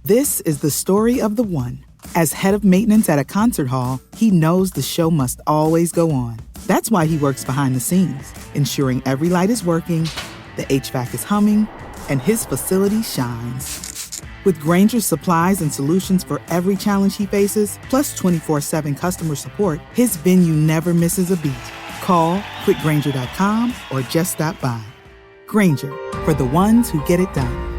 This is the story of the one. As head of maintenance at a concert hall, he knows the show must always go on. That's why he works behind the scenes, ensuring every light is working, the HVAC is humming, and his facility shines. With Grainger's supplies and solutions for every challenge he faces, plus 24/7 customer support, his venue never misses a beat. Call quickgrainger.com or just stop by. Grainger, for the ones who get it done.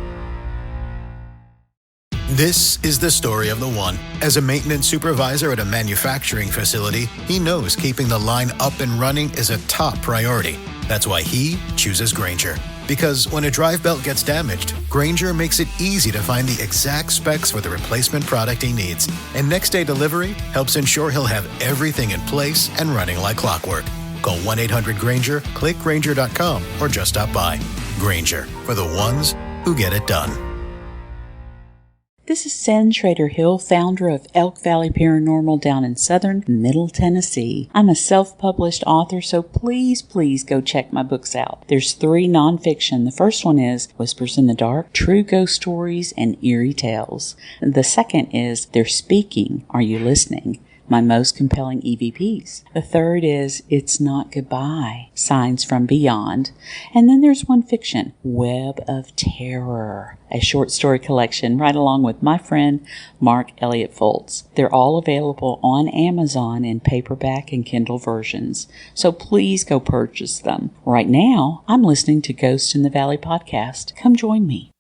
This is the story of the one. As a maintenance supervisor at a manufacturing facility, he knows keeping the line up and running is a top priority. That's why he chooses Grainger. Because when a drive belt gets damaged, Grainger makes it easy to find the exact specs for the replacement product he needs. And next day delivery helps ensure he'll have everything in place and running like clockwork. Call 1-800-GRAINGER, click Grainger.com, or just stop by. Grainger, for the ones who get it done. This is Sen Schrader Hill, founder of Elk Valley Paranormal down in southern Middle Tennessee. I'm a self-published author, so please go check my books out. There's 3 nonfiction. The first one is Whispers in the Dark, True Ghost Stories, and Eerie Tales. The second is They're Speaking, Are You Listening? My most compelling EVPs. The third is It's Not Goodbye, Signs from Beyond. And then there's one fiction, Web of Terror, a short story collection right along with my friend Mark Elliott Foltz. They're all available on Amazon in paperback and Kindle versions, so please go purchase them. Right now, I'm listening to Ghost in the Valley podcast. Come join me.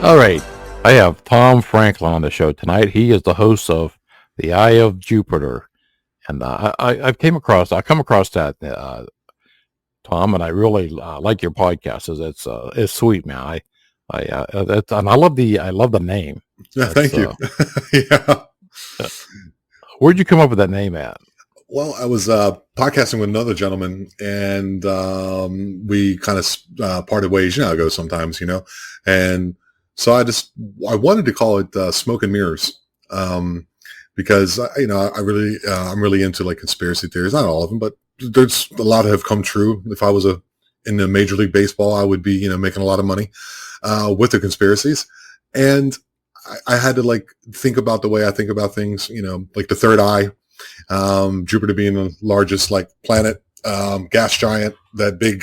All right, I have Tom Franklin on the show tonight. He is the host of The Eye of Jupiter, and I come across that Tom, and I really like your podcast. It's sweet, man. And I love the name. Yeah, thank you. Yeah. Where'd you come up with that name at? Well, I was podcasting with another gentleman, and we kind of parted ways. You know how it goes sometimes, and so I wanted to call it Smoke and Mirrors, because I'm really into like conspiracy theories. Not all of them, but there's a lot that have come true. If I was in the Major League Baseball, I would be making a lot of money with the conspiracies. And I had to like think about the way I think about things. Like the third eye, Jupiter being the largest like planet, gas giant, that big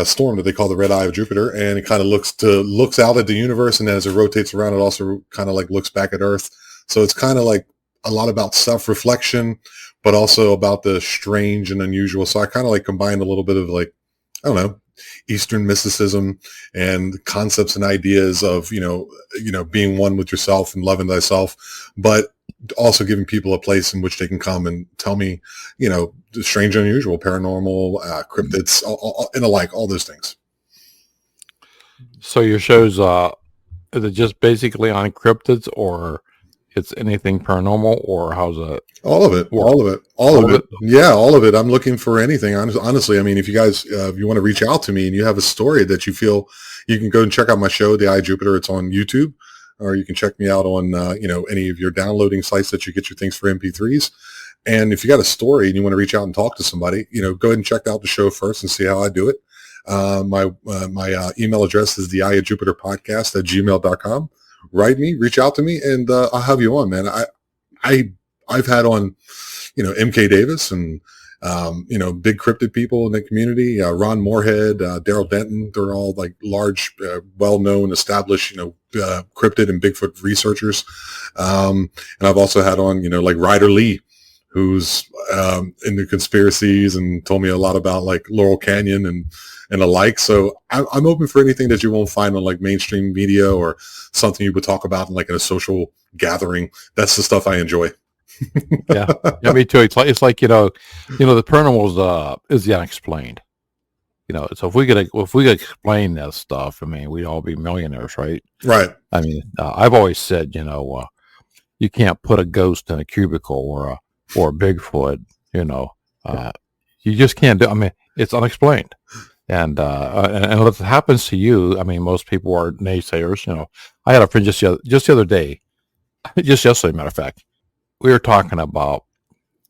storm that they call the red eye of Jupiter, and it kind of looks out at the universe, and as it rotates around, it also kind of like looks back at Earth. So it's kind of like a lot about self-reflection, but also about the strange and unusual. So I kind of like combined a little bit of like, I don't know, Eastern mysticism and concepts and ideas of being one with yourself and loving thyself, but also giving people a place in which they can come and tell me, the strange, unusual, paranormal, cryptids, and alike, all those things. So your show's is it just basically on cryptids, or it's anything paranormal, or how's it? All of it. Yeah, all of it. I'm looking for anything. Honestly, I mean, if you guys, if you want to reach out to me and you have a story that you feel, you can go and check out my show, The Eye of Jupiter. It's on YouTube, or you can check me out on, any of your downloading sites that you get your things for MP3s. And if you got a story and you want to reach out and talk to somebody, go ahead and check out the show first and see how I do it. My email address is theeyejupiterpodcast@gmail.com. Write me, reach out to me, and I'll have you on, man. I've had on, MK Davis and, big cryptid people in the community, Ron Moorhead, Daryl Denton. They're all like large, well-known, established, cryptid and Bigfoot researchers. And I've also had on, like Ryder Lee, who's into conspiracies and told me a lot about like Laurel Canyon and the like. So I'm open for anything that you won't find on like mainstream media or something you would talk about in like in a social gathering. That's the stuff I enjoy. Yeah, yeah, me too. It's like the paranormal is the unexplained. So if we could explain that stuff, I mean, we'd all be millionaires, right? Right. I mean, I've always said, you can't put a ghost in a cubicle or a Bigfoot. You just can't do. I mean, it's unexplained, and if it happens to you, I mean, most people are naysayers. I had a friend just the other day, just yesterday, matter of fact, we were talking about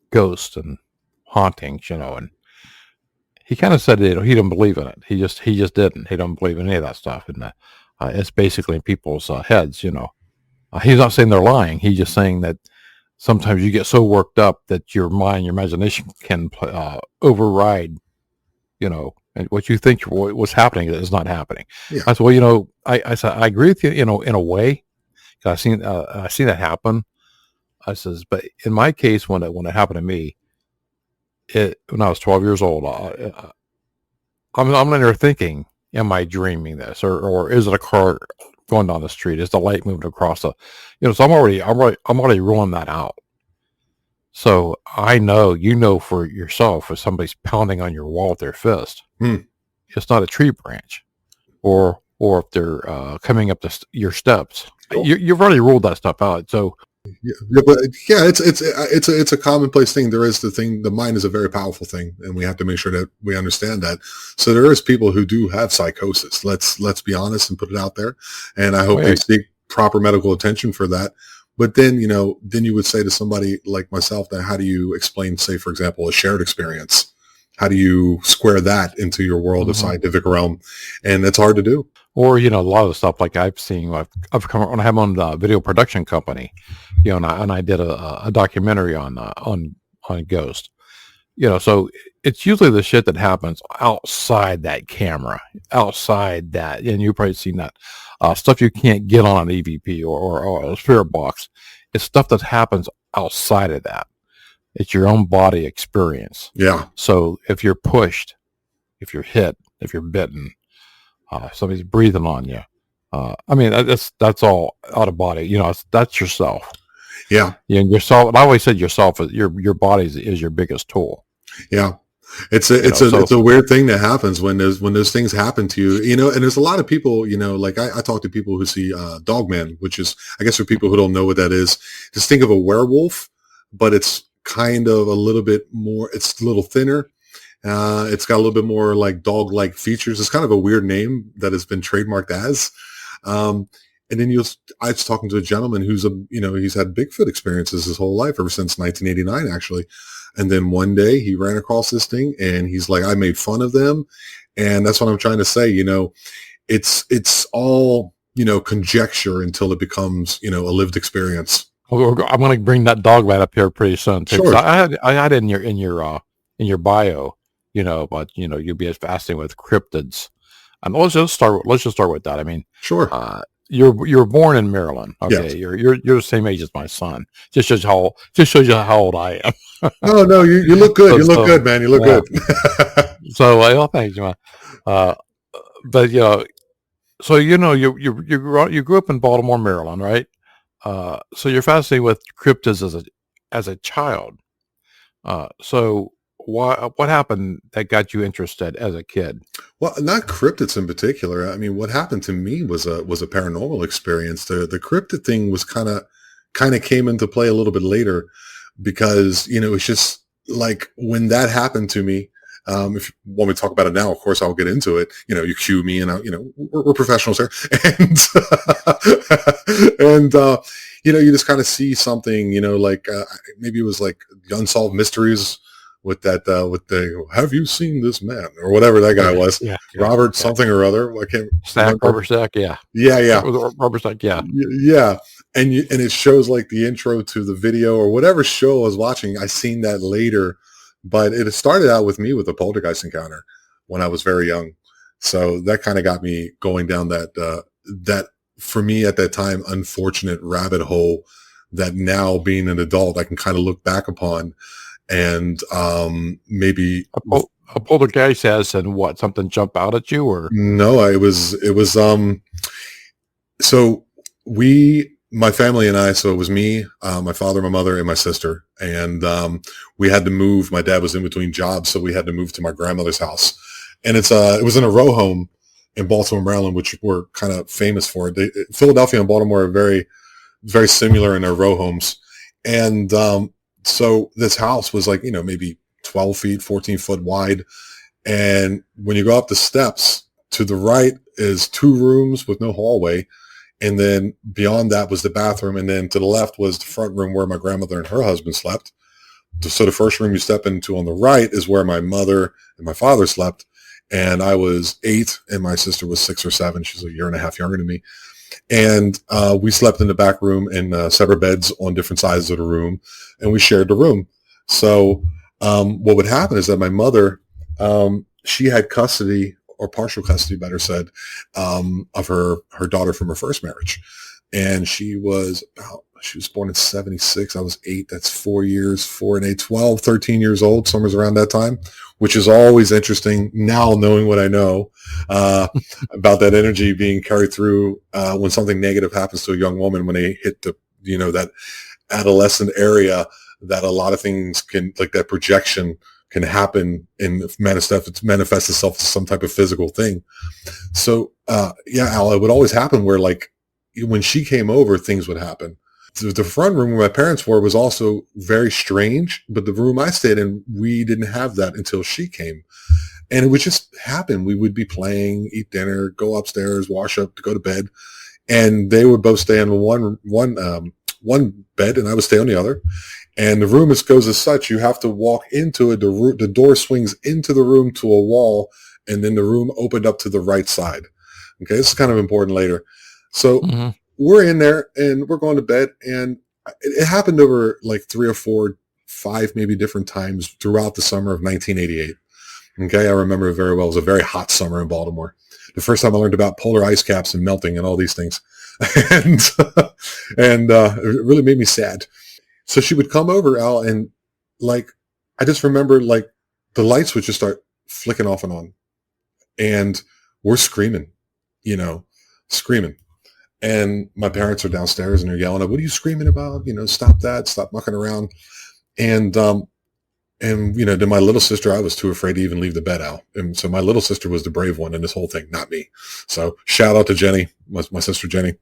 ghosts and hauntings, and he kind of said that he didn't believe in it. He just didn't. He don't believe in any of that stuff, and it's basically in people's heads. He's not saying they're lying. He's just saying that sometimes you get so worked up that your mind, your imagination can override, and what you think what's happening is not happening. Yeah. I said, well, I said I agree with you, in a way. 'Cause I seen that happen. I says, but in my case, when it happened to me, when I was 12 years old, I'm in there thinking, am I dreaming this, or is it a car going down the street? Is the light moving across so I'm already ruling that out. So I know, for yourself, if somebody's pounding on your wall with their fist, it's not a tree branch, or if they're coming up your steps. Cool. You've already ruled that stuff out. So yeah, but yeah, it's a commonplace thing. There is the mind is a very powerful thing, and we have to make sure that we understand that. So there is people who do have psychosis. Let's be honest and put it out there. And I hope they seek proper medical attention for that. But then, then you would say to somebody like myself that how do you explain, say, for example, a shared experience? How do you square that into your world of scientific realm? And that's hard to do. Or, a lot of the stuff like I've seen, I've come when I have on the video production company, and I did a documentary on ghost, so it's usually the shit that happens outside that camera, outside that, and you've probably seen that stuff you can't get on an EVP or a spirit box. It's stuff that happens outside of that. It's your own body experience. Yeah. So if you're pushed, if you're hit, if you're bitten, somebody's breathing on you. I mean, that's all out of body. That's yourself. Yeah. And yourself. And I always said yourself, your body is your biggest tool. Yeah. It's a weird thing that happens when those things happen to you, and there's a lot of people, like I talk to people who see Dogman, which is, I guess for people who don't know what that is, just think of a werewolf, but it's kind of a little bit more, it's a little thinner. It's got a little bit more like dog-like features. It's kind of a weird name that has been trademarked as. And then I was talking to a gentleman who's he's had Bigfoot experiences his whole life, ever since 1989, actually. And then one day he ran across this thing and he's like, I made fun of them. And that's what I'm trying to say. It's all, conjecture until it becomes, a lived experience. I'm going to bring that dog right up here pretty soon too. Sure. I had it in your bio, but you'd be fascinated with cryptids. And let's just start with that. I mean, sure. You were born in Maryland. Okay. Yes. You're the same age as my son. Just shows you how old I am. No, you look good. You look good, man. You look good. So, thanks, man. But so you grew up in Baltimore, Maryland, right? So you're fascinated with cryptids as a child. So what happened that got you interested as a kid? Well, not cryptids in particular. I mean, what happened to me was a paranormal experience. The cryptid thing was kind of came into play a little bit later, because it's just like when that happened to me. If you want me to talk about it now, of course I'll get into it. You cue me, and we're professionals here, and you just kind of see something, like maybe it was like the Unsolved Mysteries with the have you seen this man, or whatever that guy was, Robert something or other. I can't remember. Robert Stack, yeah, Robert Stack, yeah. And it shows like the intro to the video or whatever show I was watching. I seen that later. But it started out with me with a poltergeist encounter when I was very young. So that kind of got me going down that for me at that time, unfortunate rabbit hole that now being an adult, I can kind of look back upon and maybe A poltergeist has, and what, something jump out at you, or no, it was so my family and I, so it was me, my father, my mother, and my sister, and we had to move. My dad was in between jobs, so we had to move to my grandmother's house, and it was in a row home in Baltimore, Maryland, which we're kind of famous for. Philadelphia and Baltimore are very, very similar in their row homes, and so this house was like, maybe 12 feet, 14 foot wide, and when you go up the steps, to the right is 2 rooms with no hallway. And then beyond that was the bathroom. And then to the left was the front room where my grandmother and her husband slept. So the first room you step into on the right is where my mother and my father slept. And I was 8 and my sister was 6 or 7. She's a year and a half younger than me. And we slept in the back room in separate beds on different sides of the room. And we shared the room. So what would happen is that my mother, she had custody, or partial custody, better said, of her daughter from her first marriage. And she was born in 76. I was 8. That's 4 years, 4 and 8, 12, 13 years old, somewhere around that time, which is always interesting now, knowing what I know about that energy being carried through when something negative happens to a young woman, when they hit that adolescent area, that a lot of things can, like that projection, can happen and manifest itself as some type of physical thing. So, Al, it would always happen where, like, when she came over, things would happen. The front room where my parents were was also very strange, but the room I stayed in, we didn't have that until she came. And it would just happen. We would be playing, eat dinner, go upstairs, wash up, to go to bed. And they would both stay on one bed and I would stay on the other. And the room goes as such, you have to walk into it. The door swings into the room to a wall, and then the room opened up to the right side. Okay, this is kind of important later. So we're in there, and we're going to bed, and it happened over like 3 or 4, 5 maybe different times throughout the summer of 1988. Okay, I remember it very well. It was a very hot summer in Baltimore. The first time I learned about polar ice caps and melting and all these things. and it really made me sad. So she would come over, Al, and like, I just remember, like, the lights would just start flicking off and on, and we're screaming, screaming. And my parents are downstairs and they're yelling, "What are you screaming about? Stop that, stop mucking around." And then my little sister, I was too afraid to even leave the bed, Al. And so my little sister was the brave one in this whole thing, not me. So shout out to Jenny, my sister Jenny.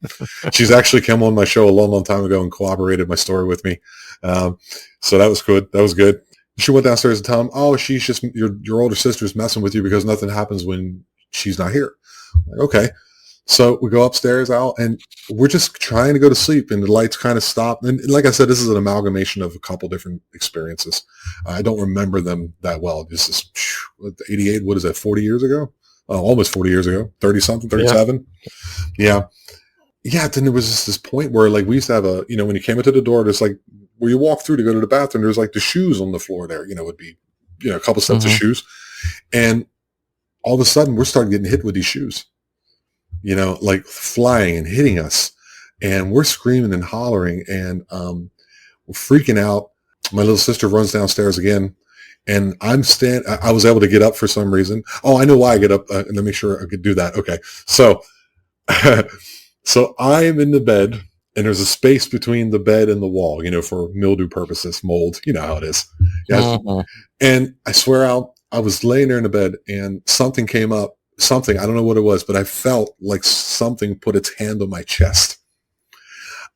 She's actually come on my show a long, long time ago and corroborated my story with me. So that was good. That was good. She went downstairs to tell him, "Oh, she's just, your older sister's messing with you because nothing happens when she's not here." I'm like, okay. So we go upstairs, Al, and we're just trying to go to sleep, and the lights kind of stop. And like I said, this is an amalgamation of a couple different experiences. I don't remember them that well. This is 88. What is that? 40 years ago? Almost 40 years ago. 30 something, 37. Yeah. Then there was just this point where, like, we used to have when you came into the door, there's like where you walk through to go to the bathroom, there's like the shoes on the floor there, would be, a couple sets of shoes. And all of a sudden we're starting getting hit with these shoes. Like flying and hitting us, and we're screaming and hollering, and we're freaking out. My little sister runs downstairs again, and I was able to get up for some reason. Oh, I know why I get up. And let me make sure I could do that. Okay. So, so I am in the bed, and there's a space between the bed and the wall, for mildew purposes, mold, how it is. Yes. And I swear I was laying there in the bed, and something came up. Something, I don't know what it was, but I felt like something put its hand on my chest.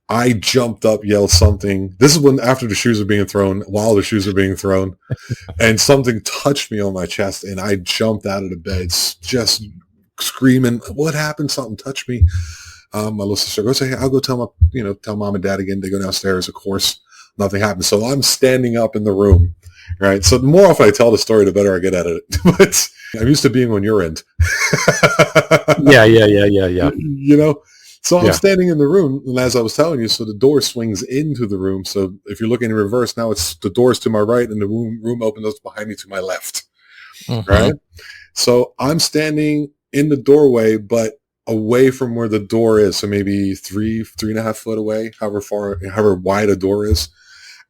I jumped up, yelled something. This is after the shoes are being thrown, while the shoes are being thrown, and something touched me on my chest, and I jumped out of the bed, just screaming, "What happened? Something touched me." My little sister goes, "Hey, I'll go tell mom and dad again." They go downstairs. Of course, nothing happened. So I'm standing up in the room, right? So the more often I tell the story, the better I get at it. But I'm used to being on your end. Yeah. So I'm standing in the room, and as I was telling you, so the door swings into the room. So if you're looking in reverse, now it's the door's to my right, and the room opens up behind me to my left. Right? So I'm standing in the doorway, but away from where the door is. So maybe 3.5 foot away, however wide a door is.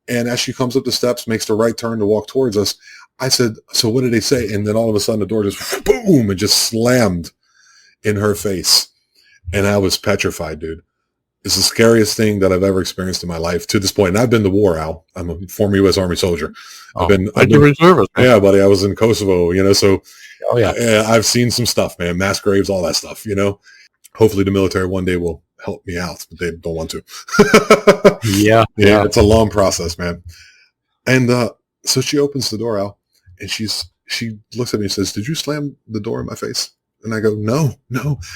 And as she comes up the steps, makes the right turn to walk towards us, I said, so what did they say? And then all of a sudden the door just boom, and just slammed in her face. And I was petrified, dude. It's the scariest thing that I've ever experienced in my life to this point. And I've been to war, Al. I'm a former U.S. Army soldier. I've been reservist. yeah, buddy. I was in Kosovo, so Oh yeah. I've seen some stuff, man. Mass graves, all that stuff, Hopefully the military one day will help me out, but they don't want to. Yeah. It's a long process, man. And so she opens the door, Al, and she looks at me and says, "Did you slam the door in my face?" And I go, no,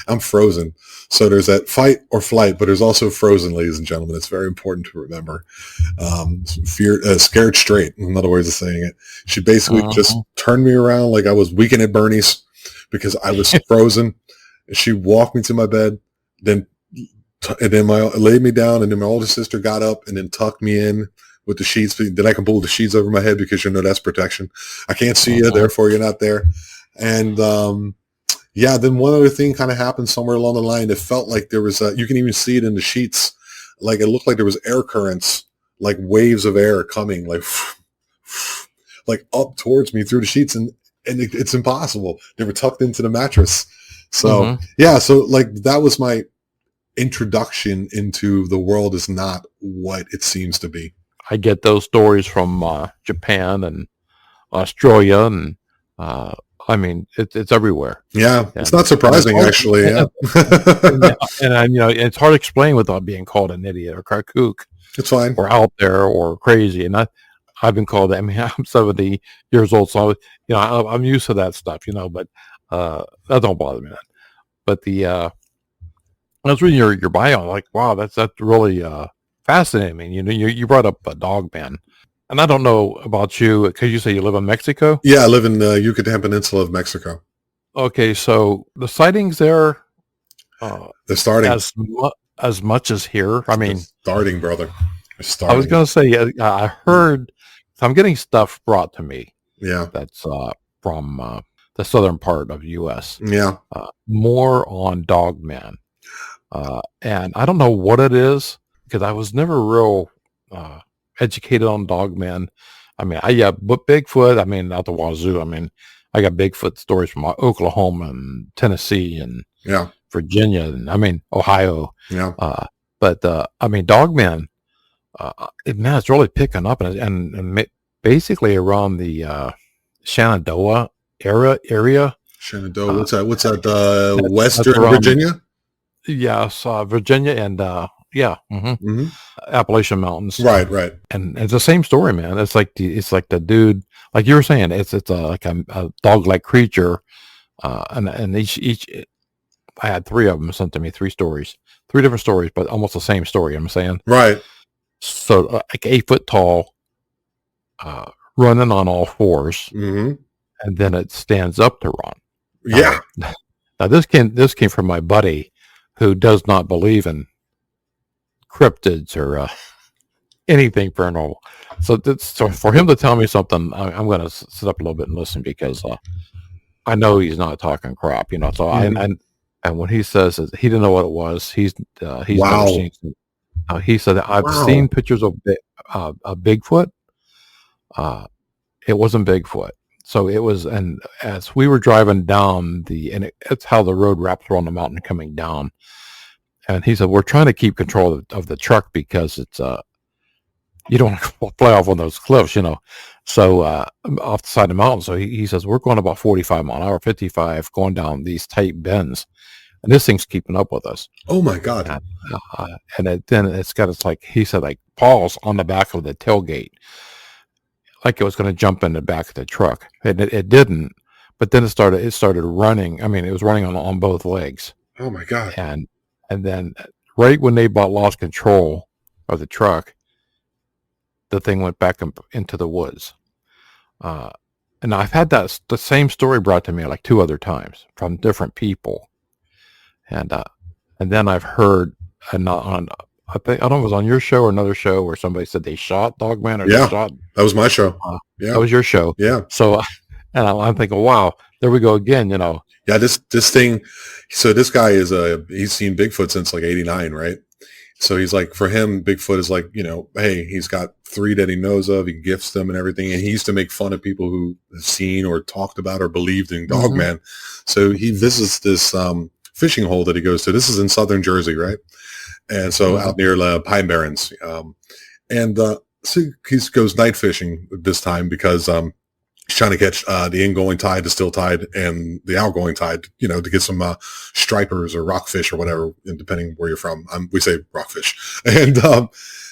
I'm frozen. So there's that fight or flight, but there's also frozen, ladies and gentlemen. It's very important to remember. Scared straight, in other ways of saying it. She basically just turned me around like I was Weekend at Bernie's because I was frozen. She walked me to my bed, then laid me down, and then my older sister got up and then tucked me in with the sheets. Then I can pull the sheets over my head because that's protection. I can't see you, therefore you're not there. And yeah, then one other thing kind of happened somewhere along the line. It felt like there was you can even see it in the sheets. Like it looked like there was air currents, like waves of air coming, like up towards me through the sheets, and it's impossible. They were tucked into the mattress. So yeah, so like that was my introduction into the world is not what it seems to be. I get those stories from Japan and Australia, and I mean, it's everywhere. Yeah, and it's not surprising, actually. Yeah, and it's hard to explain without being called an idiot or kook. It's fine. Or out there or crazy. And I've been called that. I mean, I'm 70 years old, so I'm used to that stuff. But that don't bother me. But I was reading your bio, I'm like, wow, that's really fascinating. I mean, you brought up a dog man. And I don't know about you, because you say you live in Mexico? Yeah, I live in the Yucatan Peninsula of Mexico. Okay, so the sightings there, they're starting as much as here. I mean, they're starting, brother. They're starting. I was going to say, I heard, I'm getting stuff brought to me. Yeah, that's from the southern part of the U.S. Yeah, more on dogman, and I don't know what it is because I was never real. Educated on dogmen. I mean, but Bigfoot, I mean, out the wazoo. I mean, I got Bigfoot stories from Oklahoma and Tennessee and Virginia and Ohio. Yeah. But I mean, dogmen, man, it's really picking up and basically around the Shenandoah area. Shenandoah, what's that? Western Virginia? Yes, Virginia and Appalachian Mountains. Right. And it's the same story, man. It's like the dude, like you were saying, it's like a dog-like creature. And each, I had three of them sent to me, three different stories, but almost the same story. I'm saying, right. So like 8 foot tall, running on all fours, and then it stands up to run. Yeah. Now this came from my buddy who does not believe in cryptids or anything paranormal. So for him to tell me something, I'm going to sit up a little bit and listen because I know he's not talking crap, So and when he says he didn't know what it was, he's never seen. He said I've seen pictures of Bigfoot. It wasn't Bigfoot. So it was, and as we were driving down it's how the road wraps around the mountain coming down. And he said, we're trying to keep control of the truck because it's, you don't want to fly off on those cliffs, So off the side of the mountain. So he says, we're going about 45 mile an hour, 55, going down these tight bends. And this thing's keeping up with us. Oh, my God. And then it's got, it's like, he said, like paws on the back of the tailgate. Like it was going to jump in the back of the truck. And it didn't. But then it started running. I mean, it was running on both legs. Oh, my God. And then right when they lost control of the truck, the thing went back into the woods. And I've had the same story brought to me like 2 other times from different people. And then I've heard I think, I don't know if it was on your show or another show where somebody said they shot Dogman or they shot. That was my show. That was your show. Yeah. So, and I'm thinking, wow, there we go again. Yeah, this thing. So this guy he's seen Bigfoot since like '89, right? So he's like, for him, Bigfoot is like, hey, he's got 3 that he knows of. He gifts them and everything. And he used to make fun of people who have seen or talked about or believed in Dogman. So he visits this fishing hole that he goes to. This is in southern Jersey, right? And so out near Pine Barrens. So he goes night fishing this time because he's trying to catch the ingoing tide, the still tide, and the outgoing tide, to get some stripers or rockfish or whatever, depending where you're from. We say rockfish. And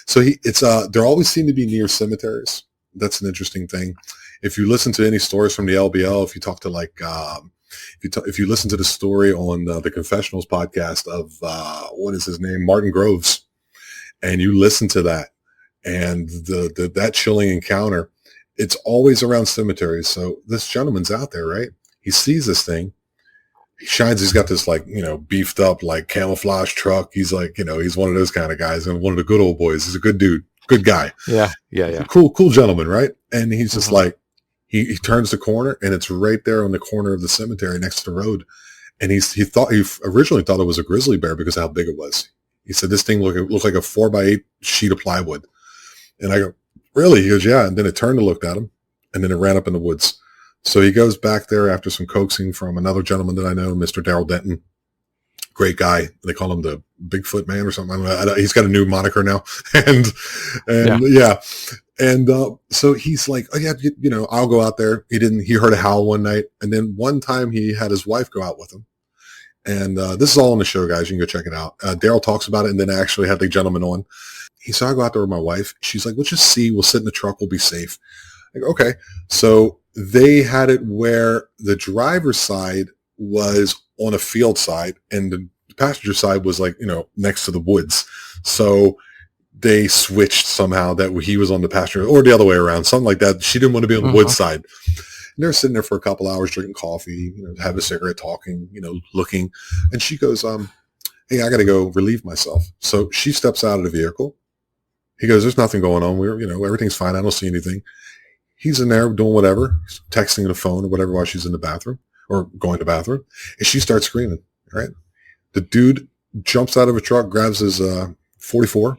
so there always seem to be near cemeteries. That's an interesting thing. If you listen to any stories from the LBL, if you talk to if you listen to the story on the Confessionals podcast of what is his name, Martin Groves, and you listen to that and that chilling encounter, it's always around cemeteries. So this gentleman's out there, right? He sees this thing. He shines. He's got this beefed up camouflage truck. He's he's one of those kind of guys and one of the good old boys. He's a good dude, good guy. Yeah. Cool gentleman, right? And he's just he turns the corner and it's right there on the corner of the cemetery next to the road. And he originally thought it was a grizzly bear because of how big it was. He said this thing looked like a 4x8 sheet of plywood. And I go, really? He goes, yeah. And then it turned and looked at him, and then it ran up in the woods. So he goes back there after some coaxing from another gentleman that I know, Mr. Darrell Denton. Great guy. They call him the Bigfoot Man or something. I don't know. He's got a new moniker now. So he's like, oh yeah, I'll go out there. He heard a howl one night. And then one time he had his wife go out with him. And this is all on the show, guys. You can go check it out. Darrell talks about it and then actually had the gentleman on. He said, I'll go out there with my wife. She's like, let's just see. We'll sit in the truck. We'll be safe. I go, okay. So they had it where the driver's side was on a field side and the passenger side was next to the woods. So they switched somehow that he was on the passenger or the other way around, something like that. She didn't want to be on the woods side. And they're sitting there for a couple hours drinking coffee, have a cigarette, talking, looking. And she goes, hey, I got to go relieve myself. So she steps out of the vehicle. He goes, there's nothing going on. Everything's fine. I don't see anything. He's in there doing whatever, texting the phone or whatever while she's in the bathroom or going to the bathroom. And she starts screaming, right? The dude jumps out of a truck, grabs his 44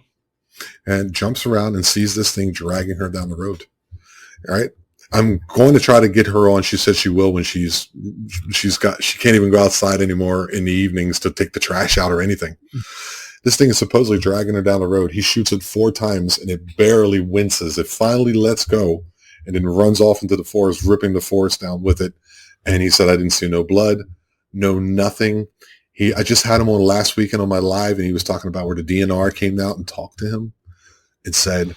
and jumps around and sees this thing dragging her down the road. All right. I'm going to try to get her on. She said she will when she can't even go outside anymore in the evenings to take the trash out or anything. This thing is supposedly dragging her down the road. He shoots it 4 times and it barely winces. It finally lets go and then runs off into the forest, ripping the forest down with it. And he said, I didn't see no blood, no nothing. I just had him on last weekend on my live and he was talking about where the DNR came out and talked to him and said,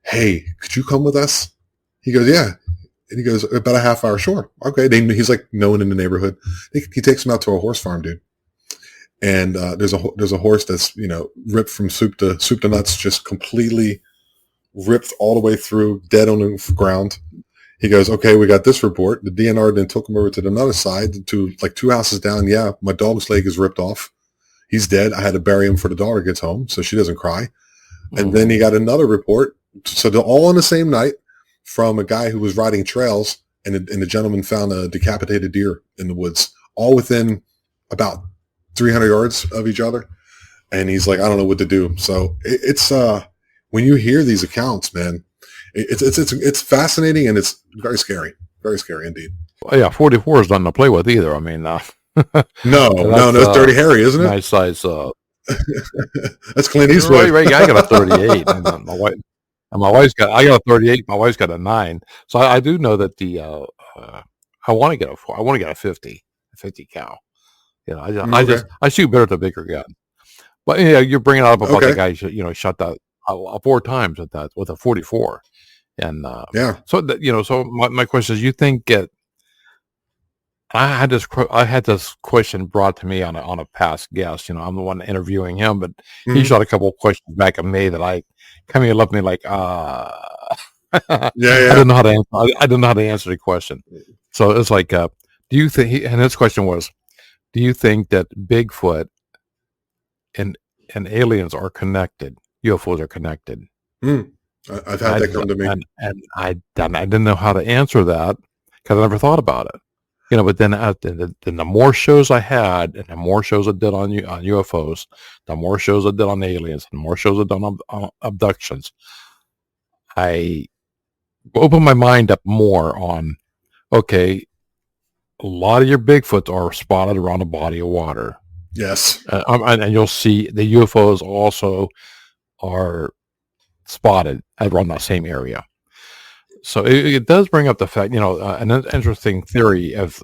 hey, could you come with us? He goes, yeah. And he goes, about a half hour, sure. Okay. He's like no one in the neighborhood. He takes him out to a horse farm, dude. And there's a horse that's ripped from soup to nuts, just completely ripped all the way through, dead on the ground. He goes, okay, we got this report. The DNR then took him over to another side, to like 2 houses down. Yeah, my dog's leg is ripped off. He's dead. I had to bury him before the daughter gets home so she doesn't cry. And then he got another report. So they're all on the same night from a guy who was riding trails, and the gentleman found a decapitated deer in the woods, all within about 300 yards of each other. And he's like, I don't know what to do. So it's when you hear these accounts, man, it's fascinating and it's very scary indeed. Well, yeah, 44 is nothing to play with either. I mean, no, it's Dirty Harry, isn't it? Nice size. That's Clint Eastwood. Right, I got a 38. And my wife's got. I got a 38. My wife's got a 9. So I do know that I want to get a 50 cal. I shoot better at the bigger gun. But you're bringing up about the guy shot that 4 times at that with a 44, and So so my question is, you think I had this question brought to me on a past guest. I'm the one interviewing him, but he shot a couple of questions back at me that I kind of left me like I didn't know how to answer. I didn't know how to answer the question. So it's like, do you think? And his question was, do you think that Bigfoot and aliens are connected? UFOs are connected. I've had that come to me, and I didn't know how to answer that because I never thought about it. But then then the more shows I had, and the more shows I did on UFOs, the more shows I did on aliens, and the more shows I did on abductions, I opened my mind up more on, okay, a lot of your Bigfoots are spotted around a body of water. Yes. And you'll see the UFOs also are spotted around that same area. So it does bring up the fact, an interesting theory of,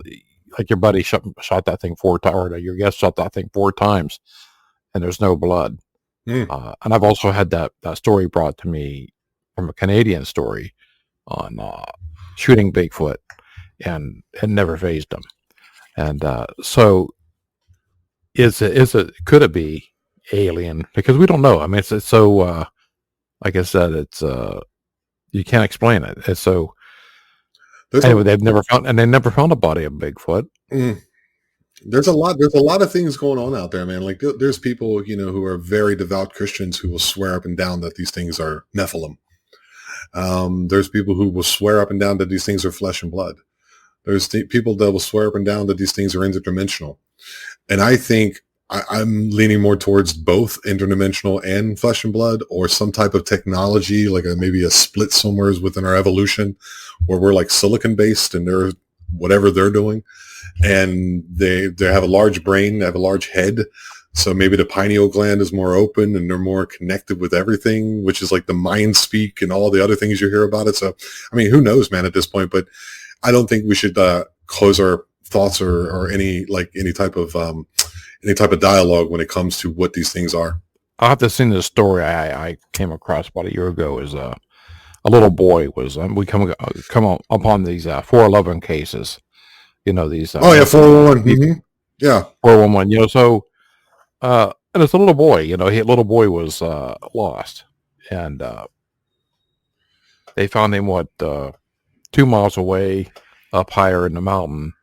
like, your buddy shot that thing 4 times, or your guest shot that thing 4 times, and there's no blood. And I've also had that story brought to me from a Canadian story on shooting Bigfoot, and it never phased them. And so could it be alien? Because we don't know. I mean, it's so like I said, it's you can't explain it. It's so anyway, they never found a body of Bigfoot. There's a lot of things going on out there, man. Like, there's people, who are very devout Christians who will swear up and down that these things are Nephilim. There's people who will swear up and down that these things are flesh and blood. There's people that will swear up and down that these things are interdimensional. And I think I'm leaning more towards both interdimensional and flesh and blood, or some type of technology, like maybe a split somewhere within our evolution, where we're like silicon based and they're whatever they're doing. And they have a large brain, they have a large head. So maybe the pineal gland is more open and they're more connected with everything, which is like the mind speak and all the other things you hear about it. So, I mean, who knows, man, at this point, but I don't think we should close our thoughts or any type of dialogue when it comes to what these things are. I'll have to sing this story I came across about a year ago. Is a little boy was we come upon these 411 cases. These 411. Mm-hmm. Yeah, 411. So and it's a little boy. Little boy was lost, and they found him 2 miles away, up higher in the mountain.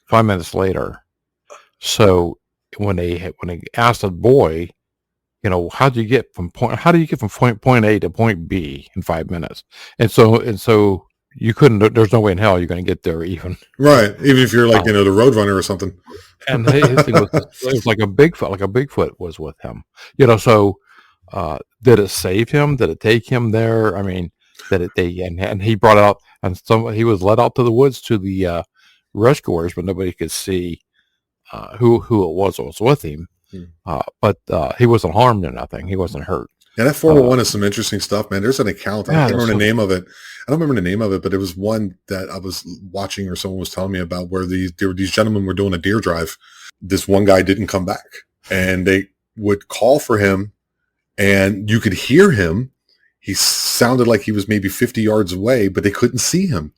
5 minutes later. So when they asked the boy, how do you get from point A to point B in 5 minutes? And so you couldn't. There's no way in hell you're going to get there even. Right, even if you're like the Roadrunner or something. And his thing was, it was like a Bigfoot. Like a Bigfoot was with him. So did it save him? Did it take him there? I mean, and he brought it out, and he was led out to the woods to the rescuers, but nobody could see who it was that was with him. But he wasn't harmed or nothing. He wasn't hurt. Yeah, that 411 is some interesting stuff, man. There's an account. I can't remember the name of it. I don't remember the name of it, but it was one that I was watching, or someone was telling me about, where these gentlemen were doing a deer drive. This one guy didn't come back, and they would call for him, and you could hear him. He sounded like he was maybe 50 yards away, but they couldn't see him.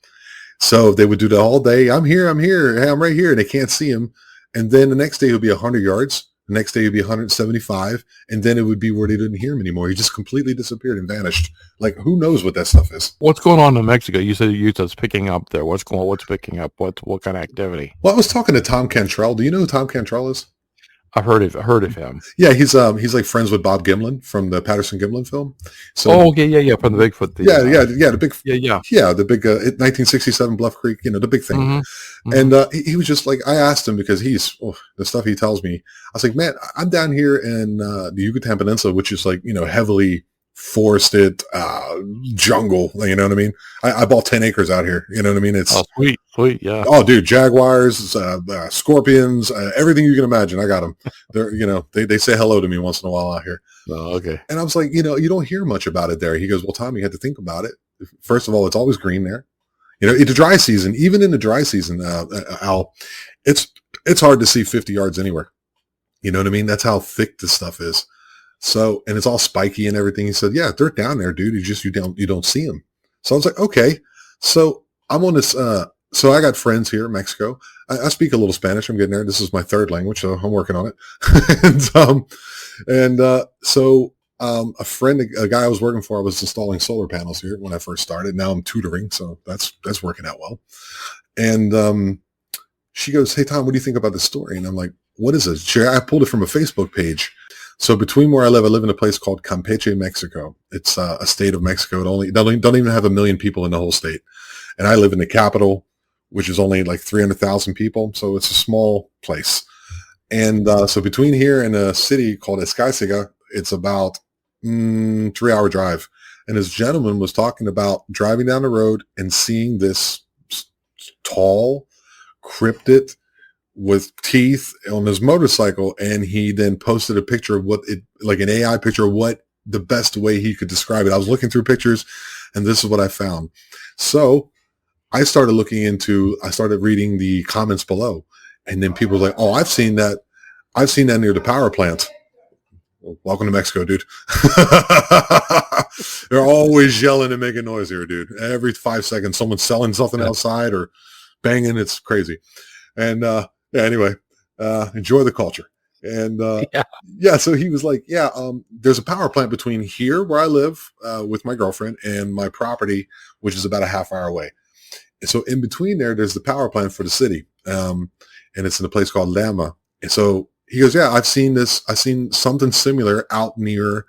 So they would do that all day. I'm here. Hey, I'm right here. And they can't see him. And then the next day it would be 100 yards. The next day it would be 175. And then it would be where they didn't hear him anymore. He just completely disappeared and vanished. Like, who knows what that stuff is? What's going on in Mexico? You said it's picking up there. What's picking up? What kind of activity? Well, I was talking to Tom Cantrell. Do you know who Tom Cantrell is? I've heard of him. Yeah, he's like friends with Bob Gimlin from the Patterson-Gimlin film. So, yeah, from the Bigfoot. The big 1967 Bluff Creek, the big thing. Mm-hmm. And he was just like, I asked him, because the stuff he tells me. I was like, man, I'm down here in the Yucatan Peninsula, which is like, heavily forested jungle. You know what I mean? I bought 10 acres out here. You know what I mean? It's sweet, yeah. Oh, dude, jaguars, scorpions, everything you can imagine. I got them. They're, they say hello to me once in a while out here. Oh, okay. And I was like, you don't hear much about it there. He goes, well, Tom, you had to think about it. First of all, it's always green there. In the dry season, even in the dry season, Al, it's hard to see 50 yards anywhere. You know what I mean? That's how thick this stuff is. So, and it's all spiky and everything. He said, yeah, they're down there, dude. You don't see them. So I was like, okay. So I'm on this, so I got friends here in Mexico. I speak a little Spanish. I'm getting there. This is my third language, so I'm working on it. So a guy I was working for, I was installing solar panels here when I first started. Now I'm tutoring, so that's working out well. And she goes, hey, Tom, what do you think about this story? And I'm like, what is it? I pulled it from a Facebook page. So between where I live in a place called Campeche, Mexico. It's a state of Mexico. It don't even have 1 million people in the whole state. And I live in the capital, which is only like 300,000 people. So it's a small place. And so between here and a city called Escáiziga, it's about 3-hour drive. And this gentleman was talking about driving down the road and seeing this tall cryptid with teeth on his motorcycle. And he then posted a picture of what it, like an AI picture of what the best way he could describe it. I was looking through pictures and this is what I found. So I started reading the comments below. And then people were like, oh, I've seen that near the power plant. Well, welcome to Mexico, dude. They're always yelling and making noise here, dude. Every 5 seconds, someone's selling something outside or banging. It's crazy. And anyway, enjoy the culture. And so he was like, there's a power plant between here where I live with my girlfriend and my property, which is about a half-hour away. And so in between there's the power plant for the city. And it's in a place called Lama. And so he goes, I've seen something similar out near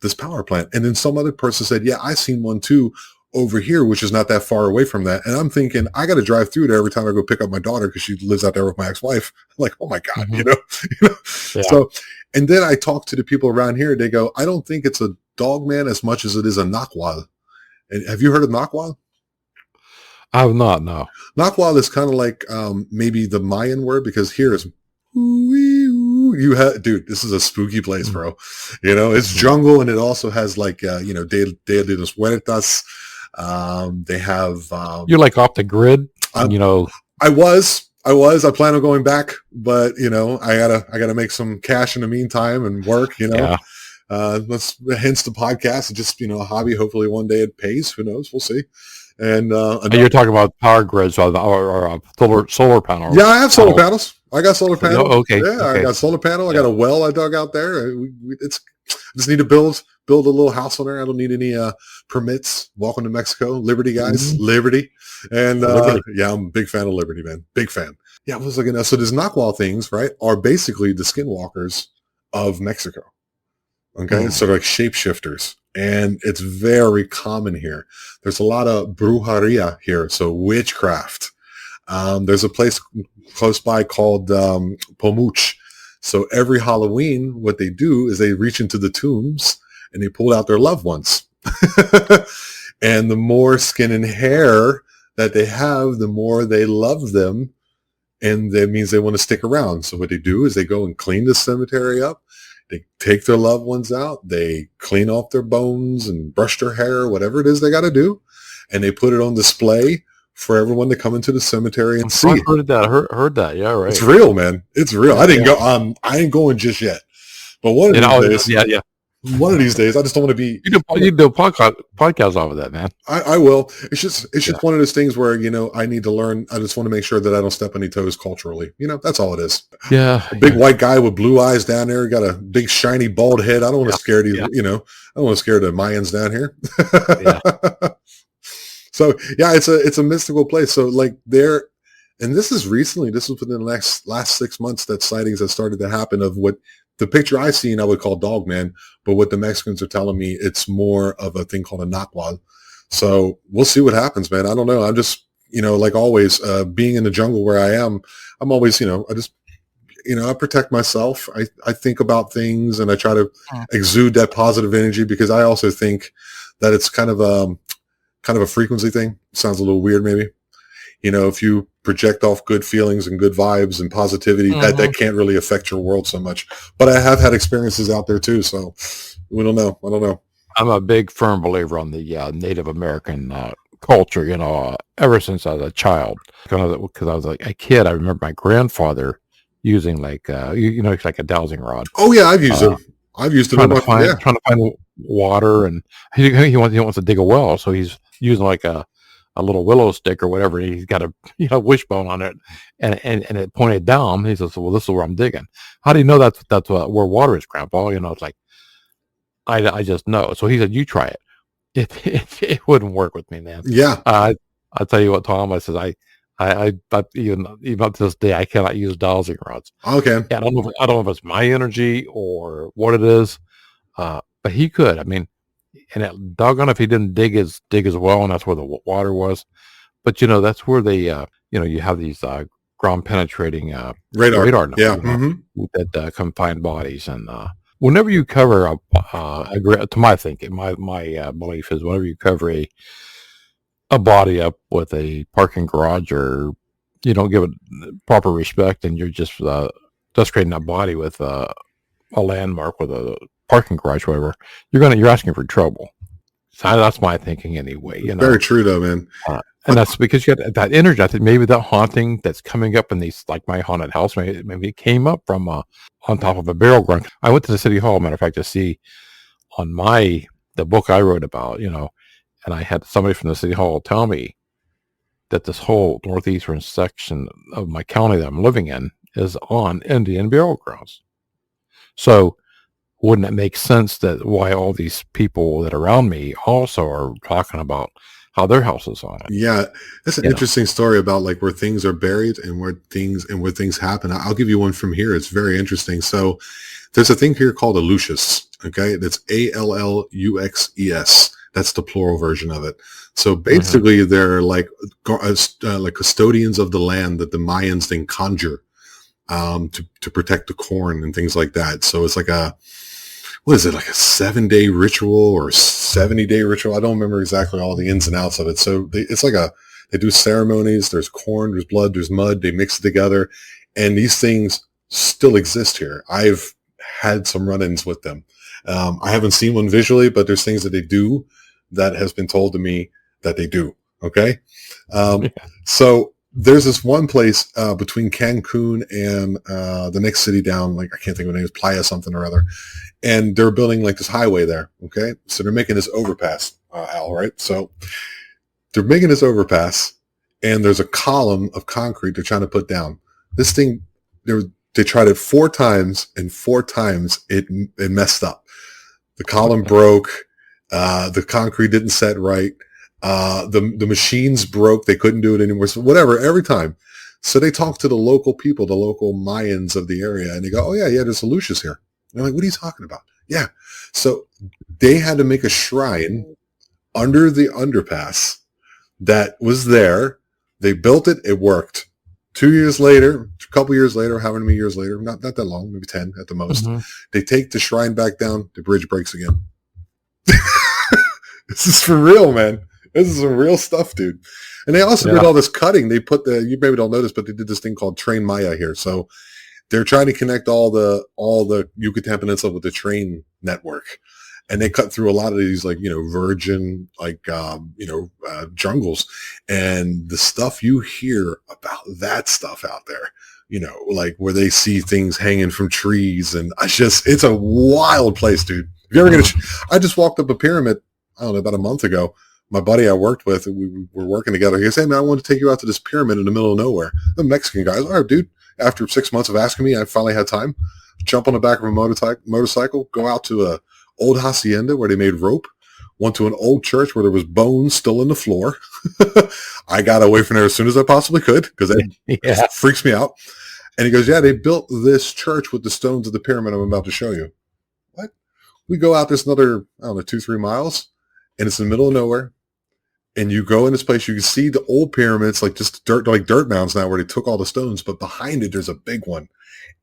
this power plant. And then some other person said, I've seen one too over here, which is not that far away from that. And I'm thinking, I got to drive through there every time I go pick up my daughter because she lives out there with my ex-wife. I'm like, oh my God, you know? Yeah. So, and then I talk to the people around here. They go, I don't think it's a dog man as much as it is a nahual. And have you heard of nahual? I have not, no. Nahual is kind of like maybe the Mayan word, because here is dude, this is a spooky place, bro. You know, it's jungle, and it also has like Dia de los Muertos. They have you're like off the grid, you know. I plan on going back, but you know, I gotta make some cash in the meantime and work, you know. Hence the podcast. It's just, you know, a hobby. Hopefully one day it pays. Who knows? We'll see. And you're talking about power grids or solar panels. Yeah, I have solar panels. I got solar panel. Oh, okay. Yeah, okay. I got solar panel. I got a well I dug out there. I just need to build a little house on there. I don't need any permits. Welcome to Mexico, Liberty, guys, Liberty. And yeah, I'm a big fan of Liberty, man. Big fan. Yeah, I was looking at, so these nahual things, right, are basically the skinwalkers of Mexico. Okay, it's sort of like shapeshifters. And it's very common here. There's a lot of brujeria here, so witchcraft. There's a place close by called Pomuch. So every Halloween, what they do is they reach into the tombs and they pull out their loved ones. And the more skin and hair that they have, the more they love them. And that means they want to stick around. So what they do is they go and clean the cemetery up. They take their loved ones out. They clean off their bones and brush their hair, whatever it is they got to do. And they put it on display for everyone to come into the cemetery and see. I heard that. Yeah, right. It's real, man. It's real. I didn't go. I ain't going just yet. But one of these days, one of these days, I just don't want to be. You do a podcast off of that, man. I will. It's just one of those things where, you know, I need to learn. I just want to make sure that I don't step on any toes culturally. You know, that's all it is. Yeah. A big white guy with blue eyes down there, got a big shiny bald head. I don't want to scare these. You know, I don't want to scare the Mayans down here. So yeah, it's a mystical place. So like there, and this is within the last 6 months that sightings have started to happen of what the picture I seen I would call Dogman, but what the Mexicans are telling me, it's more of a thing called a nahual. So we'll see what happens, man. I don't know. I'm just, you know, like always, being in the jungle where I am, I'm always, you know, I protect myself. I think about things and I try to exude that positive energy, because I also think that it's kind of a frequency thing. Sounds a little weird, maybe. You know, if you project off good feelings and good vibes and positivity, that can't really affect your world so much. But I have had experiences out there too, so we don't know. I don't know. I'm a big firm believer on the Native American culture. You know, ever since I was a child, because I was like a kid, I remember my grandfather using like it's like a dowsing rod. Oh yeah, I've used it. I've used it trying to find water, and he wants to dig a well, so he's using like a little willow stick or whatever. He's got a wishbone on it, and it pointed down. He says, "Well, this is where I'm digging." How do you know that's where water is, Grandpa? You know, it's like I just know. So he said, "You try it." It wouldn't work with me, man. Yeah. I'll tell you what, Tom. I says I even up to this day I cannot use dowsing rods. Okay. Yeah, I don't know if it's my energy or what it is, but he could. I mean, and doggone if he didn't dig as well, and that's where the water was. But that's where they, you have these ground penetrating Radar. radar now, Yeah. Mm-hmm. that come find bodies. And whenever you cover to my thinking, my belief is whenever you cover a body up with a parking garage, or you don't give it proper respect, and you're just desecrating that body with a landmark with a parking garage, whatever, you're asking for trouble. So that's my thinking anyway. Very true, though, man. And that's because you got that energy. I think maybe that haunting that's coming up in these, like my haunted house, maybe it came up from on top of a burial ground. I went to the city hall, matter of fact, to see on the book I wrote about, and I had somebody from the city hall tell me that this whole northeastern section of my county that I'm living in is on Indian burial grounds. So wouldn't it make sense that why all these people that are around me also are talking about how their house is on it? Yeah, that's an interesting story about like where things are buried and where things happen. I'll give you one from here. It's very interesting. So there's a thing here called a luxus. Okay, that's ALLUXES. That's the plural version of it. So basically, they're like custodians of the land that the Mayans then conjure to protect the corn and things like that. So it's like what is it, like a 7-day ritual or 70-day ritual? I don't remember exactly all the ins and outs of it. So it's like they do ceremonies. There's corn, there's blood, there's mud. They mix it together. And these things still exist here. I've had some run-ins with them. I haven't seen one visually, but there's things that they do that has been told to me that they do. Okay. So there's this one place between Cancun and the next city down, like I can't think of the name, Playa something or other. And they're building like this highway there. Okay. So they're making this overpass, Al, right? So they're making this overpass and there's a column of concrete they're trying to put down. This thing, they tried it 4 times and 4 times it messed up. The column broke. The concrete didn't set right. The machines broke. They couldn't do it anymore. So whatever, every time. So they talked to the local people, the local Mayans of the area, and they go, oh yeah, there's a Lucius here. And they're like, what are you talking about? Yeah. So they had to make a shrine under the underpass that was there. They built it. It worked. 2 years later, a couple years later, however many years later, not that long, maybe 10 at the most, they take the shrine back down. The bridge breaks again. This is for real, man. This is some real stuff, dude. And they also did all this cutting. They put you maybe don't notice, but they did this thing called Train Maya here. So they're trying to connect all the Yucatan Peninsula with the train network. And they cut through a lot of these, like, virgin, like, jungles. And the stuff you hear about that stuff out there, like where they see things hanging from trees. And it's a wild place, dude. If you ever I just walked up a pyramid, I don't know, about a month ago. My buddy I worked with, we were working together. He said, hey, man, I want to take you out to this pyramid in the middle of nowhere. The Mexican guys, all right, dude. After 6 months of asking me, I finally had time. Jump on the back of a motorcycle, go out to a old hacienda where they made rope, went to an old church where there was bones still in the floor. I got away from there as soon as I possibly could because it freaks me out. And he goes, yeah, they built this church with the stones of the pyramid I'm about to show you. What? We go out this another, 2-3 miles, and it's in the middle of nowhere. And you go in this place, you can see the old pyramids, like just dirt mounds now where they took all the stones, but behind it, there's a big one.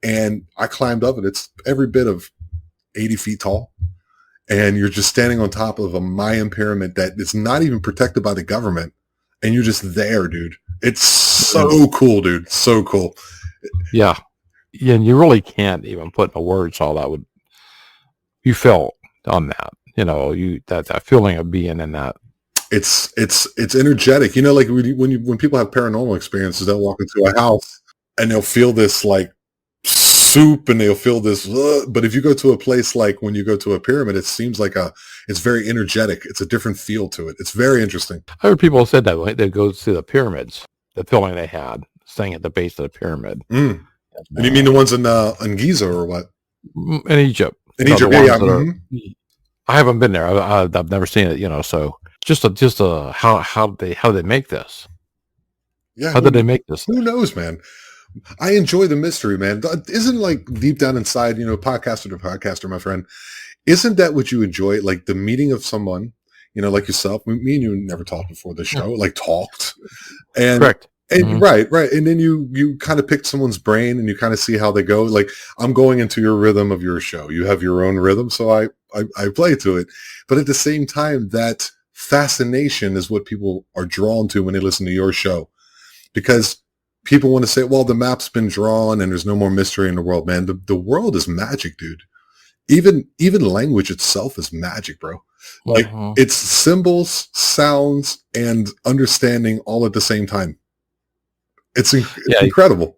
And I climbed up it. It's every bit of 80 feet tall. And you're just standing on top of a Mayan pyramid that is not even protected by the government. And you're just there, dude. It's so cool, dude. So cool. Yeah. Yeah. And you really can't even put in words all that you felt on that, that feeling of being in that. It's energetic. Like when people have paranormal experiences, they'll walk into a house and they'll feel this like soup and they'll feel this, but if you go to a place like when you go to a pyramid, it seems like it's very energetic. It's a different feel to it. It's very interesting. I heard people said that when they go to the pyramids, the feeling they had staying at the base of the pyramid. And you mean the ones in Giza or what? In Egypt. In Egypt, yeah. I haven't been there. I've never seen it, so just how they make this. Yeah. How did they make this? Who knows, man? I enjoy the mystery, man. Isn't like deep down inside, podcaster to podcaster, my friend, isn't that what you enjoy? Like the meeting of someone, like yourself, me and you never talked before the show, like talked. And Correct. And right. And then you kind of pick someone's brain and you kind of see how they go. Like, I'm going into your rhythm of your show. You have your own rhythm. So I play to it. But at the same time, that fascination is what people are drawn to when they listen to your show, because people want to say, well, the map's been drawn and there's no more mystery in the world, man. The world is magic, dude. Even language itself is magic, bro. Like, it's symbols, sounds, and understanding all at the same time. It's incredible.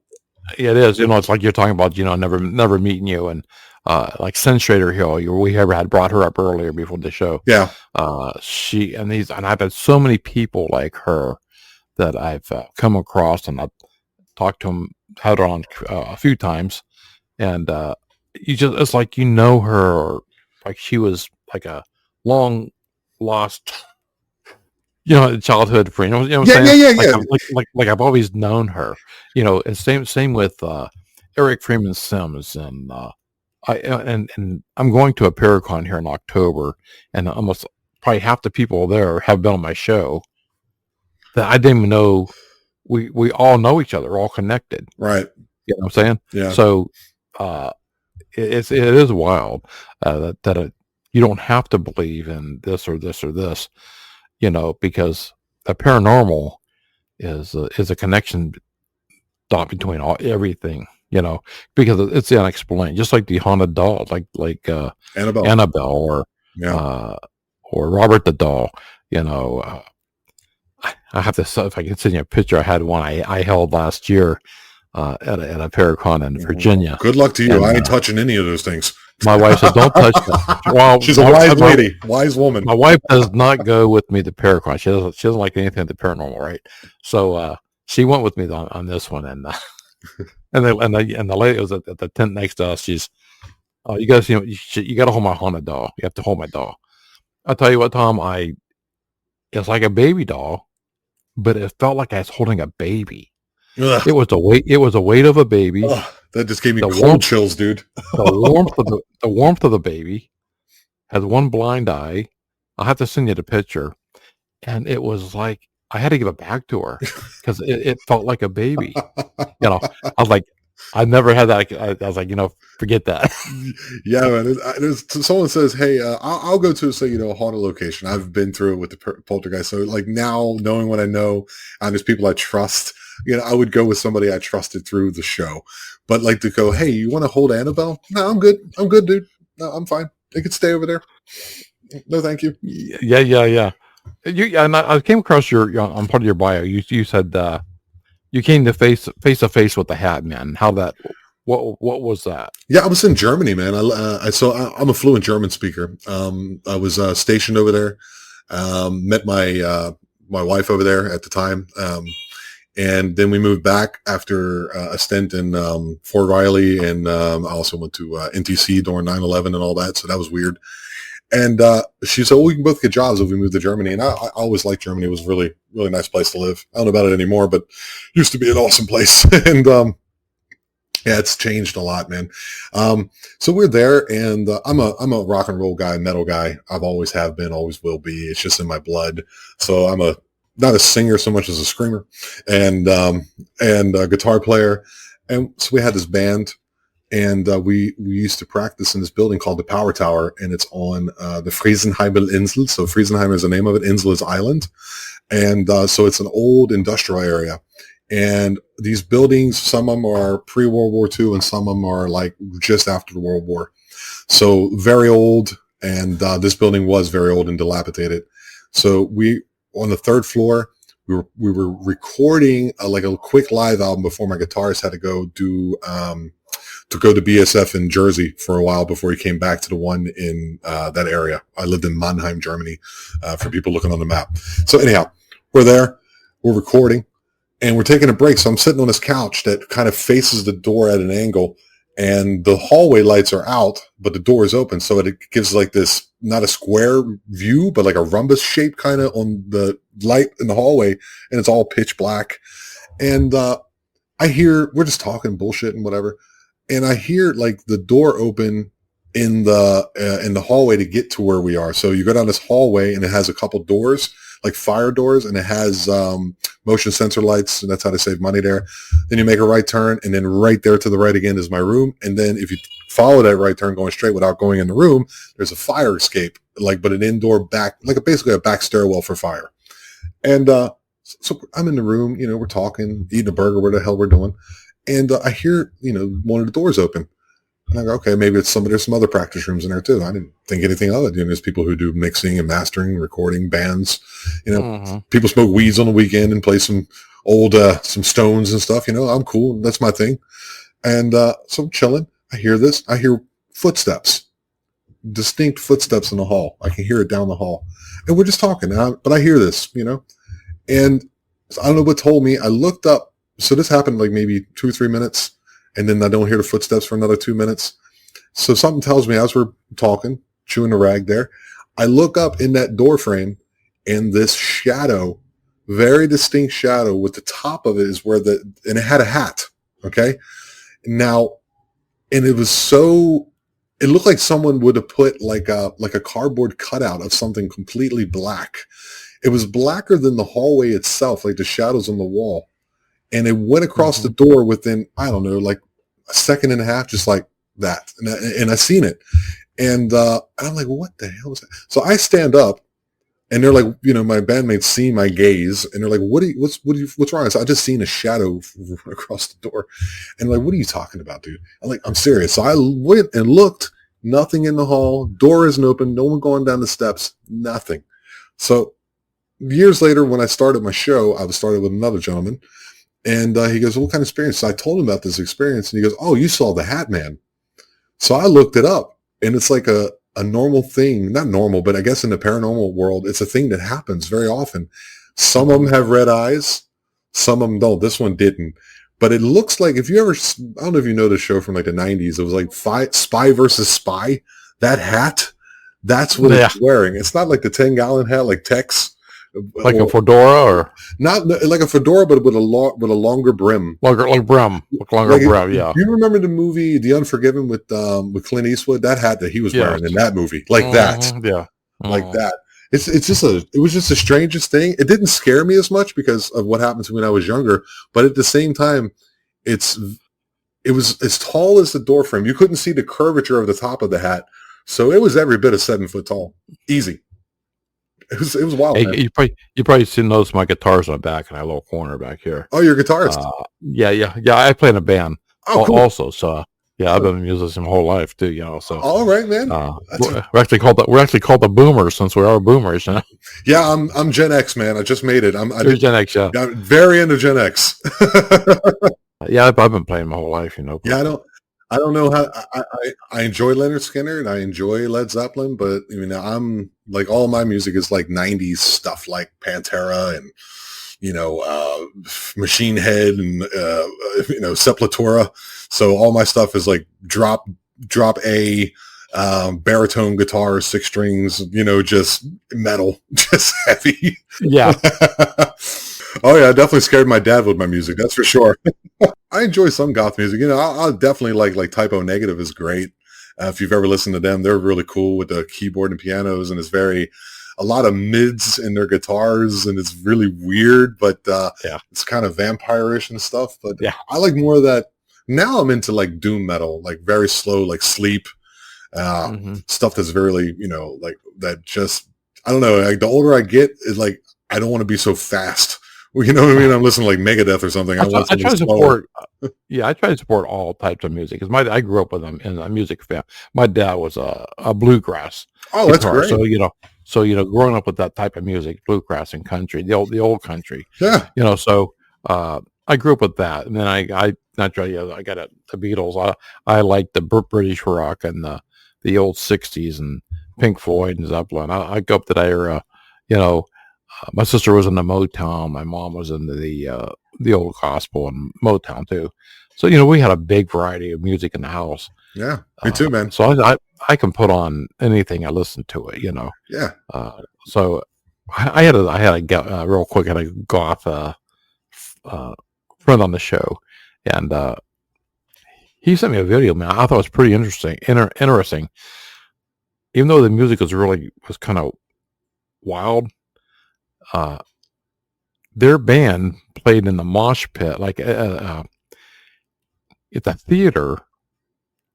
Yeah, it is. It's like you're talking about, never meeting you, and like Senstrator Hill, we ever had brought her up earlier before the show. Yeah. And I've had so many people like her that I've come across, and I've talked to them, had her on a few times, and it's like her, or like she was like a long lost childhood friend. You know what I'm saying? Yeah. Like I've always known her. And same with Eric Freeman Sims, and and I'm going to a Paracon here in October, and almost probably half the people there have been on my show that I didn't even know. We all know each other, all connected. Right. You know what I'm saying? Yeah. So it is wild that you don't have to believe in this or this or this. Because the paranormal is a connection dot between everything, because it's the unexplained, just like the haunted doll, like Annabelle or Robert the doll. I have to, if I can send you a picture, I had one I held last year at a Paracon in Virginia. Good luck to you. And I ain't touching any of those things. My wife says, "Don't touch them." Well, she's a wise lady, wise woman. My wife does not go with me to Paracon. She doesn't like anything at the paranormal, right? So she went with me on this one, and the lady was at the tent next to us. She's, "Oh, you guys, you got to hold my haunted doll. You have to hold my doll." I tell you what, Tom, it's like a baby doll, but it felt like I was holding a baby. Ugh. It was the weight of a baby. Ugh, that just gave me cold chills, dude. the warmth of the baby has one blind eye. I'll have to send you the picture. And it was like I had to give it back to her because it felt like a baby. I was like, I never had that. I was like, forget that. Yeah, man. Someone says, "Hey, I'll go to a haunted location." I've been through it with the poltergeist. So like now, knowing what I know, and there's people I trust, I would go with somebody I trusted through the show. But like to go, "Hey, you want to hold Annabelle?" No, I'm good. I'm good, dude. No, I'm fine. They could stay over there. No, thank you. Yeah. And I came across on part of your bio. You said you came to face to face with the Hat Man. How that? What was that? Yeah, I was in Germany, man. I'm a fluent German speaker. I was stationed over there. Met my wife over there at the time, and then we moved back after a stint in Fort Riley, and I also went to NTC during 9/11 and all that. So that was weird. And she said, "Well, we can both get jobs if we move to Germany." And I always liked Germany. It was a really, really nice place to live. I don't know about it anymore, but it used to be an awesome place. And yeah, it's changed a lot, man. So we're there, and I'm a rock and roll guy, metal guy. I've always have been, always will be. It's just in my blood. So I'm not a singer so much as a screamer, and a guitar player. And so we had this band. And we used to practice in this building called the Power Tower, and it's on the Friesenheimer Insel. So Friesenheimer is the name of it. Insel is island. And so it's an old industrial area. And these buildings, some of them are pre-World War II, and some of them are like just after the World War. So very old, and this building was very old and dilapidated. So we, on the third floor, we were recording like a quick live album before my guitarist had to go to BSF in Jersey for a while before he came back to the one in that area. I lived in Mannheim, Germany, for people looking on the map. So anyhow, we're there, we're recording, and we're taking a break. So I'm sitting on this couch that kind of faces the door at an angle, and the hallway lights are out, but the door is open. So it gives like this, not a square view, but like a rhombus shape kind of on the light in the hallway, and it's all pitch black. And I hear, we're just talking bullshit and whatever. And I hear like the door open, in the hallway to get to where we are. So you go down this hallway and it has a couple doors, like fire doors, and it has motion sensor lights, and that's how they save money there. Then you make a right turn, and then right there to the right again is my room. And then if you follow that right turn going straight without going in the room, there's a fire escape, but an indoor back, basically a back stairwell for fire. And so I'm in the room, we're talking, eating a burger, what the hell we're doing. And I hear, one of the doors open. And I go, okay, maybe there's some other practice rooms in there too. I didn't think anything of it. There's people who do mixing and mastering, recording, bands. People smoke weeds on the weekend and play some old, some Stones and stuff. I'm cool. That's my thing. And so I'm chilling. I hear this. I hear footsteps, distinct footsteps in the hall. I can hear it down the hall. And we're just talking, but I hear this, And I don't know what told me. I looked up. So this happened like maybe 2 or 3 minutes. And then I don't hear the footsteps for another 2 minutes. So something tells me as we're talking, chewing the rag there, I look up in that door frame, and this shadow, very distinct shadow with the top of it is and it had a hat. Okay. Now, and it looked like someone would have put like a cardboard cutout of something completely black. It was blacker than the hallway itself, like the shadows on the wall. And it went across the door within, I don't know, like a second and a half, just like that. And I seen it. And I'm like, what the hell is that? So I stand up, and they're like, my bandmates see my gaze, and they're like, what's wrong? So I just seen a shadow across the door. And like, what are you talking about, dude? I'm like, I'm serious. So I went and looked, nothing in the hall. Door isn't open. No one going down the steps, nothing. So years later, when I started my show, I was started with another gentleman. And he goes, what kind of experience? So I told him about this experience, and he goes, oh, you saw the Hat Man. So I looked it up, and it's like a normal thing, not normal, but I guess in the paranormal world, it's a thing that happens very often. Some of them have red eyes. Some of them don't. This one didn't. But it looks like I don't know if you know the show from like the 90s. It was like Spy versus Spy. That hat, that's what it's wearing. It's not like the 10-gallon hat like Tex. Like a fedora, or not like a fedora, but with a longer brim. Longer brim. Yeah. Do you remember the movie The Unforgiven with Clint Eastwood? That hat that he was wearing in that movie, like that. Yeah. Like that. It was just the strangest thing. It didn't scare me as much because of what happened to me when I was younger, but at the same time, it was as tall as the door frame. You couldn't see the curvature of the top of the hat, so it was every bit of 7 foot tall, easy. It was wild. Hey, you probably see those my guitars on the back in that little corner back here. Oh, you're a guitarist. Yeah. I play in a band. Oh, cool. Also, so yeah, I've been a musician my whole life too. So all right, man. We're actually called the Boomers, since we are Boomers. Yeah, I'm Gen X, man. I just made it. You're Gen X, yeah. I'm very into Gen X. Yeah, I've been playing my whole life. Yeah, I don't know how I enjoy Leonard Skinner and I enjoy Led Zeppelin, but I'm like, all my music is like 90s stuff, like Pantera and Machine Head and Sepultura. So all my stuff is like drop A, baritone guitar, 6 strings, just metal, just heavy. Yeah. Oh yeah, I definitely scared my dad with my music. That's for sure. I enjoy some goth music. I'll definitely like Typo Negative is great. If you've ever listened to them, they're really cool with the keyboard and pianos, and it's a lot of mids in their guitars, and it's really weird, but it's kind of vampire-ish and stuff. But yeah, I like more of that. Now I'm into like doom metal, like very slow, like Sleep, stuff that's very, like that. Just I don't know. Like the older I get, it's like I don't want to be so fast. Well, you know what I mean? I'm listening to like Megadeth or something. I try to support. I try to support all types of music because I grew up with them in a music fan. My dad was a bluegrass. Oh, that's great. So growing up with that type of music, bluegrass and country, the old country. Yeah. So I grew up with that, and then I got the Beatles. I like the British rock and the old '60s and Pink Floyd and Zeppelin. I go up to that era. My sister was in the Motown. My mom was into the old gospel and Motown too. So we had a big variety of music in the house. Yeah, me too, man. So I can put on anything I listen to it. Yeah. So I had a real quick. I had a goth friend on the show, and he sent me a video, man. I thought it was pretty interesting. Interesting. Even though the music was kind of wild, their band played in the mosh pit, like at the theater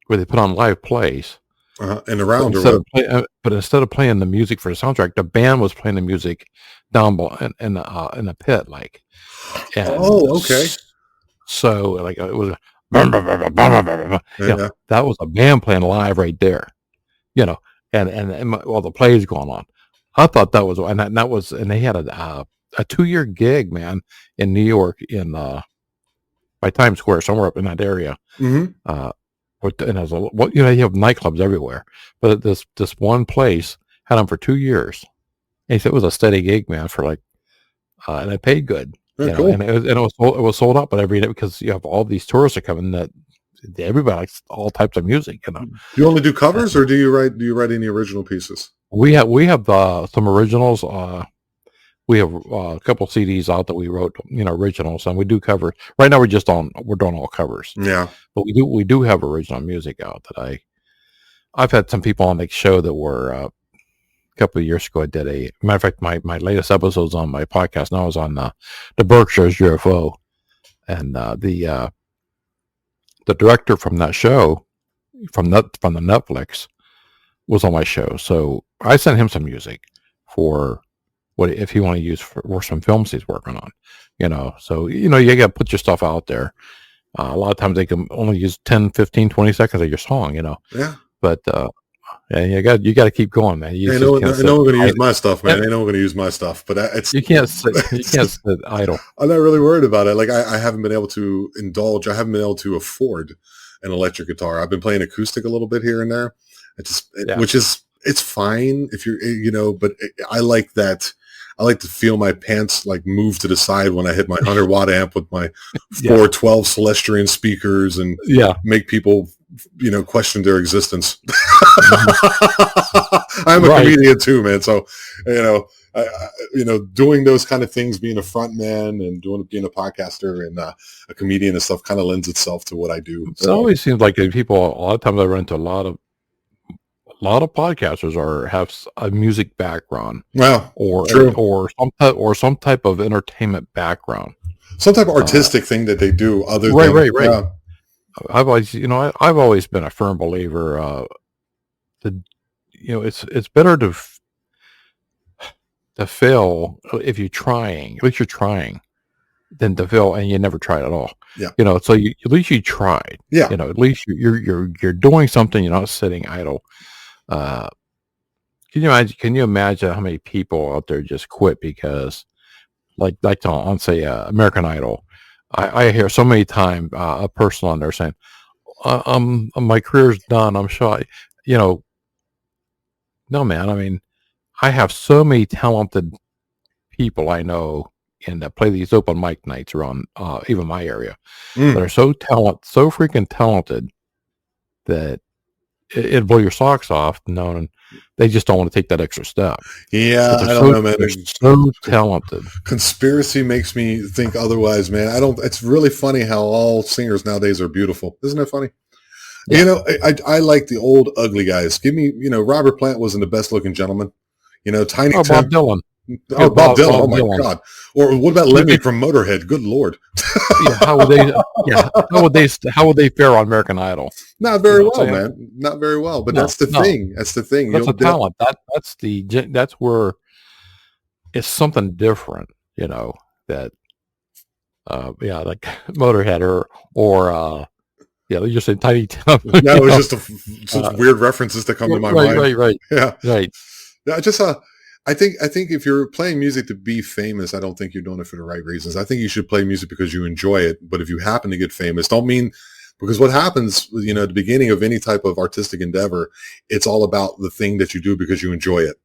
where they put on live plays. And around, but instead of playing the music for the soundtrack, the band was playing the music down below in the pit, like. Okay. So like it was, that was a band playing live right there, and while the play is going on. I thought that was, and that was, and they had a 2-year gig, man, in New York by Times Square, somewhere up in that area. Mm-hmm. And as you have nightclubs everywhere, but this one place had them for 2 years. And he said it was a steady gig, man, for like, and it paid good. Cool. And it was sold out, but every day, because you have all these tourists that come in that everybody likes all types of music. You only do covers, or do you write any original pieces? We have some originals. We have a couple CDs out that we wrote, originals, and we do covers. Right now, we're doing all covers. Yeah, but we do have original music out that I've had some people on the show that were a couple of years ago. I did matter of fact, my latest episodes on my podcast now is on the Berkshire's UFO, and the director from that show from the Netflix was on my show, so I sent him some music for what if he want to use for some films he's working on, so you got to put your stuff out there. A lot of times they can only use 10, 15, 20 seconds of your song, Yeah. But you got to keep going, man. No one's going to use my stuff, man. Ain't no one going to use my stuff. But you can't sit idle. I'm not really worried about it. Like I haven't been able to indulge. I haven't been able to afford an electric guitar. I've been playing acoustic a little bit here and there. Which is, it's fine if you're, but I like that. I like to feel my pants like move to the side when I hit my 100-watt amp with my 412 Celestian speakers and make people, question their existence. I'm a comedian too, man. So, doing those kind of things, being a front man and being a podcaster and a comedian and stuff kind of lends itself to what I do. So. It always seems like people, a lot of times I run into a lot of podcasters have a music background, or some type of entertainment background, some type of artistic thing that they do. Right. Yeah. I've always been a firm believer. It's better to fail if you're trying. At least you're trying, than to fail and you never tried at all. Yeah. So at least you tried. Yeah. At least you're doing something. You're not sitting idle. Can you imagine how many people out there just quit because like on say American Idol, I hear so many times a person on there saying my career's done, I'm shy. No, man, I mean, I have so many talented people I know that play these open mic nights around even my area that are so freaking talented that it'd blow your socks off, knowing they just don't want to take that extra step. Yeah, I don't know, man. They're so talented. Conspiracy makes me think otherwise, man. It's really funny how all singers nowadays are beautiful. Isn't that funny? Yeah. I like the old ugly guys. Give me, Robert Plant wasn't the best looking gentleman. Tiny Tim. Bob Dylan. Oh, Bob Dylan. Oh my God. Or what about Lemmy from Motorhead? Good Lord. How would they fare on American Idol? Not very well, man. Not very well. But that's the thing. That's the thing. That's a talent. That's where it's something different. That like Motorhead or they just say Tiny Tim. That was just weird references that come to my mind. Right. Yeah. Right. I think if you're playing music to be famous, I don't think you're doing it for the right reasons. I think you should play music because you enjoy it. But if you happen to get famous, don't mean, because what happens, at the beginning of any type of artistic endeavor, it's all about the thing that you do because you enjoy it,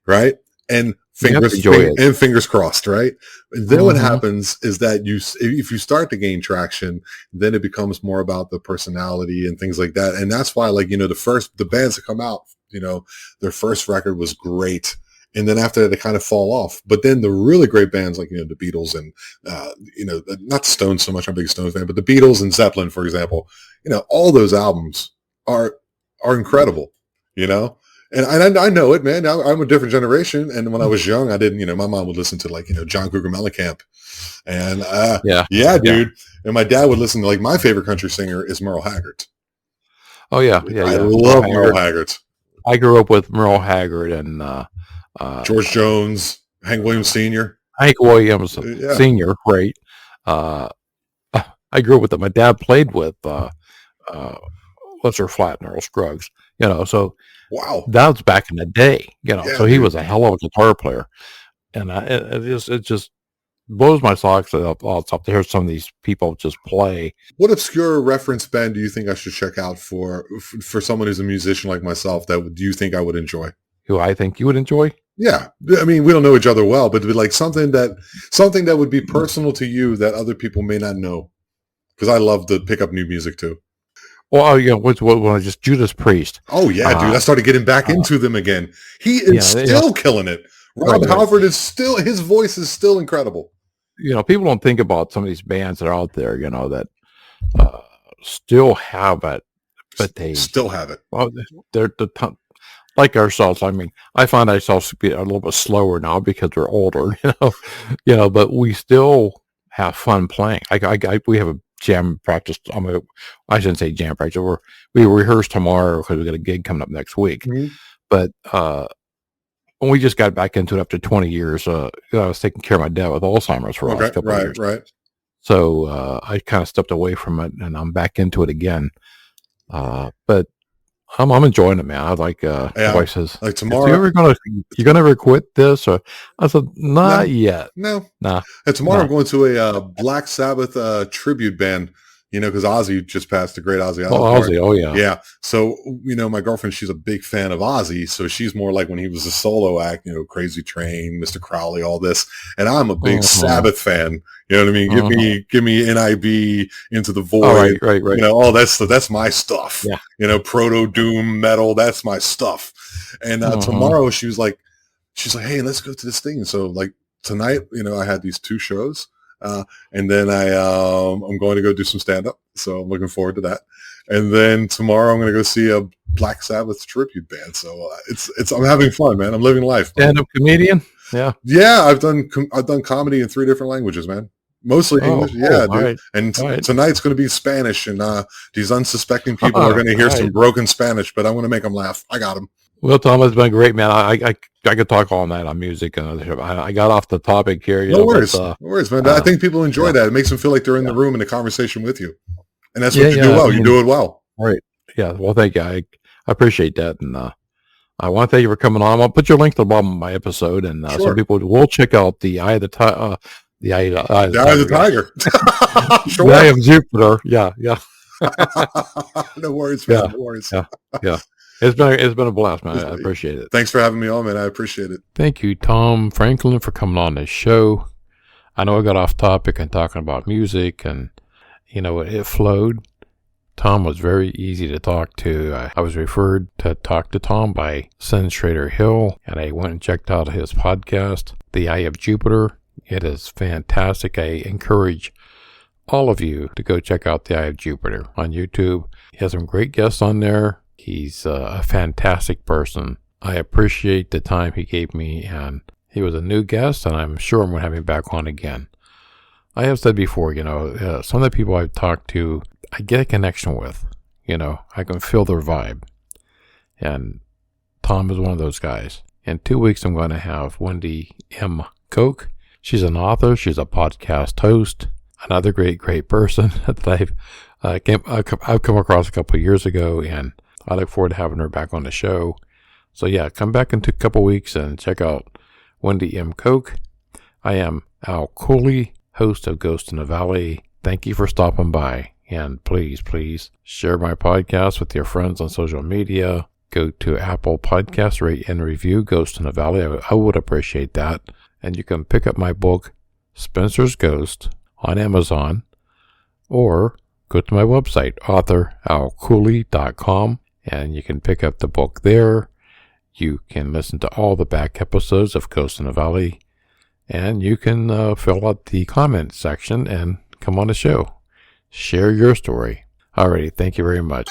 right? And fingers crossed, right? And then what happens is that if you start to gain traction, then it becomes more about the personality and things like that. And that's why, the bands that come out, their first record was great. And then after that, they kind of fall off. But then the really great bands like, the Beatles and, not Stones so much, I'm a big Stones fan, but the Beatles and Zeppelin, for example, all those albums are incredible, And I know it, man. I'm a different generation. And when I was young, I didn't, my mom would listen to John Cougar Mellencamp. And dude. And my dad would listen to my favorite country singer is Merle Haggard. Oh yeah. I love Merle Haggard. I grew up with Merle Haggard and George Jones, Hank Williams Sr. Hank Williams Sr. Right. I grew up with them. My dad played with Lester Flatt and Earl Scruggs. So wow, that was back in the day. So he was a hell of a guitar player, and it just blows my socks off to hear some of these people just play. What obscure reference band do you think I should check out for someone who's a musician like myself? Do you think I would enjoy? Who I think you would enjoy? Yeah, I mean, we don't know each other well, but to be something that would be personal to you that other people may not know, because I love to pick up new music too. Well, what just Judas Priest. Oh yeah, dude! I started getting back into them again. He is still killing it. Rob Halford is still, his voice is still incredible. People don't think about some of these bands that are out there, that still have it, but they still have it. Well, they're like ourselves. I mean, I find ourselves to be a little bit slower now because we're older, but we still have fun playing. We have a jam practice. I shouldn't say jam practice. We rehearse tomorrow because we got a gig coming up next week. Mm-hmm. But when we just got back into it after 20 years, I was taking care of my dad with Alzheimer's for the last couple of years. Right. So I kind of stepped away from it, and I'm back into it again. But I'm enjoying it, man. I like wife says, tomorrow, you gonna ever quit this? Or I said, not yet. No. And tomorrow I'm going to a Black Sabbath tribute band. Because Ozzy just passed, the great Ozzy. Ozzy, oh yeah. Yeah. So, my girlfriend, she's a big fan of Ozzy. So she's more like when he was a solo act, Crazy Train, Mr. Crowley, all this. And I'm a big Sabbath fan. You know what I mean? Give me NIB, Into the Void. Right. That's my stuff. Yeah. Proto Doom metal, that's my stuff. And tomorrow she was like, hey, let's go to this thing. So tonight, I had these 2 shows. And then I'm going to go do some stand-up, so I'm looking forward to that. And then tomorrow I'm going to go see a Black Sabbath tribute band. So I'm having fun, man. I'm living life. Stand-up comedian? Yeah. Yeah, I've done comedy in 3 different languages, man. Mostly English. Cool. Yeah, dude. Right. And tonight's going to be Spanish, and these unsuspecting people are going to hear some broken Spanish, but I'm going to make them laugh. I got them. Well, Tom, it's been great, man. I could talk all night on music and other stuff. I got off the topic here. No worries, man. I think people enjoy that. It makes them feel like they're in the room in a conversation with you, and that's what you do well. You do it well. Right. Yeah. Well, thank you. I appreciate that, and I want to thank you for coming on. I'll put your link to the bottom of my episode, and some people will check out the Eye of the Tiger. The Eye of the Tiger. Sure. The Eye of Jupiter. Yeah. No worries, man. No worries. Yeah. It's been a blast, man. I appreciate it. Thanks for having me on, man. I appreciate it. Thank you, Tom Franklin, for coming on this show. I know I got off topic and talking about music, and it flowed. Tom was very easy to talk to. I was referred to talk to Tom by Sen Schrader Hill, and I went and checked out his podcast, The Eye of Jupiter. It is fantastic. I encourage all of you to go check out The Eye of Jupiter on YouTube. He has some great guests on there. He's a fantastic person. I appreciate the time he gave me, and he was a new guest, and I'm sure I'm going to have him back on again. I have said before, some of the people I've talked to, I get a connection with. I can feel their vibe. And Tom is one of those guys. In 2 weeks, I'm going to have Wendy M. Koch. She's an author. She's a podcast host. Another great person that I've come across a couple of years ago, and I look forward to having her back on the show. So yeah, come back in a couple weeks and check out Wendy M. Koch. I am Al Cooley, host of Ghost in the Valley. Thank you for stopping by. And please share my podcast with your friends on social media. Go to Apple Podcasts, rate and review Ghost in the Valley. I would appreciate that. And you can pick up my book, Spencer's Ghost, on Amazon, or go to my website, authoralcooley.com. And you can pick up the book there. You can listen to all the back episodes of Ghost in the Valley. And you can fill out the comment section and come on the show. Share your story. Alrighty, thank you very much.